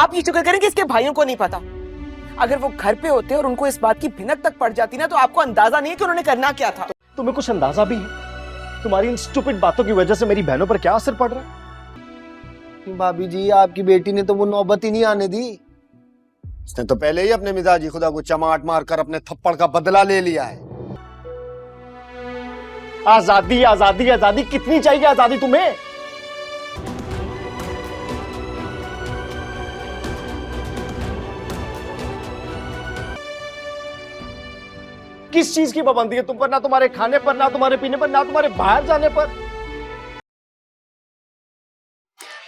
आप ही शुक्र करें कि इसके भाइयों को नहीं पता। अगर वो घर पे होते और उनको इस बात की भिनक तक पड़ जाती ना, तो आपको अंदाजा नहीं है कि उन्होंने करना क्या था। तुम्हें कुछ अंदाजा भी है तुम्हारी इन स्टूपिड बातों की वजह से मेरी बहनों पर क्या असर पड़ रहा है? भाभी जी, आपकी बेटी ने तो वो नौबत ही नहीं आने दी। इसने तो पहले ही अपने मिजाजी खुदा को चमाट मारकर अपने थप्पड़ का बदला ले लिया है। आजादी आजादी आजादी, कितनी चाहिए आजादी तुम्हें? किस चीज की पाबंदी है तुम पर? ना तुम्हारे खाने पर, ना तुम्हारे पीने पर, ना तुम्हारे बाहर जाने पर।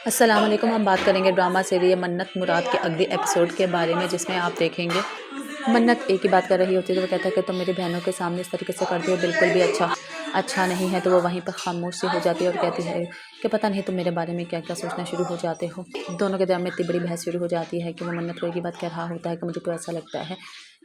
अस्सलाम वालेकुम। हम बात करेंगे ड्रामा सीरियल मन्नत मुराद के अगले एपिसोड के बारे में, जिसमें आप देखेंगे मन्नत एक ही बात कर रही होती है। तो वो कहता है कि तुम मेरी बहनों के सामने इस तरीके से करती हो, बिल्कुल भी अच्छा नहीं है। तो वो वहीं पर खामोश सी हो जाती है और कहती है कि पता नहीं तुम मेरे बारे में क्या क्या सोचना शुरू हो जाते हो। दोनों के दरमियान इतनी बड़ी बहस शुरू हो जाती है कि वो मन्नत को एक ही बात कह रहा होता है कि मुझे तो ऐसा लगता है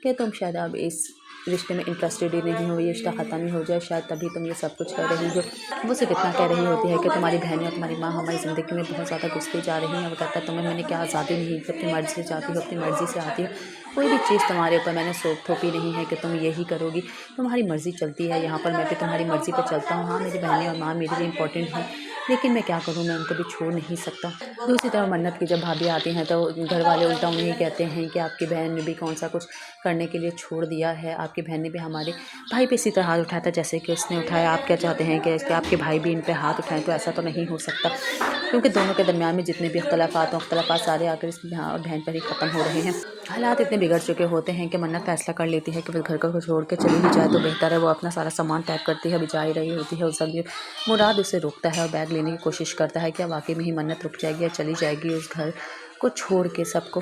कि तुम शायद अब इस रिश्ते में इंटरेस्टेड ही नहीं हो, ये रिश्ता ख़त्म ही हो जाए, शायद तभी तुम ये सब कुछ कर रही हो। वो सिर्फ इतना कह रही होती है कि तुम्हारी बहनें और तुम्हारी माँ हमारी ज़िंदगी में बहुत ज़्यादा घुसती जा रही हैं। वो कहता है तुम्हें मैंने क्या आज़ादी नहीं दी, अपनी मर्ज़ी से जाती हो, अपनी मर्ज़ी से आती हो, कोई भी चीज़ तुम्हारे ऊपर मैंने सोख थोपी नहीं है कि तुम यही करोगी, तुम्हारी मर्ज़ी चलती है। यहाँ पर मैं भी तुम्हारी मर्ज़ी पर चलता हूँ। हाँ, मेरी बहनें और माँ मेरे लिए इंपॉर्टेंट है, लेकिन मैं क्या करूँ, मैं उनको भी छोड़ नहीं सकता। दूसरी तरफ मन्नत की जब भाभी आती हैं तो घर वाले उल्टा उन्हें कहते हैं कि आपकी बहन ने भी कौन सा कुछ करने के लिए छोड़ दिया है, आपकी बहन ने भी हमारे भाई पे इसी तरह हाथ उठाया था जैसे कि उसने उठाया। आप क्या चाहते हैं कि आपके भाई भी इन पे हाथ उठाएं? तो ऐसा तो नहीं हो सकता, क्योंकि दोनों के दरमियान में जितने भी अख्तलाफात सारे आकर इस बहन पर ही ख़त्म हो रहे हैं। हालात इतने बिगड़ चुके होते हैं कि मन्नत फैसला कर लेती है कि वो घर को छोड़ के चली ही जाए तो बेहतर है। वो अपना सारा सामान पैक करती है, अभी जा ही रही होती है। उस वक्त मुराद उसे रोकता है और बैग लेने की कोशिश करता है कि वाकई में ही मन्नत रुक जाएगी या चली जाएगी उस घर को छोड़ के सबको।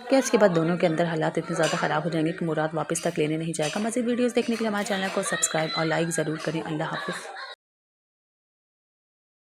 क्या इसके बाद दोनों के अंदर हालात इतने ज़्यादा ख़राब हो जाएंगे कि मुराद वापस तक लेने नहीं जाएगा। मज़ीद वीडियोस देखने के लिए हमारे चैनल को सब्सक्राइब और लाइक ज़रूर करें। अल्लाह हाफ़िज़।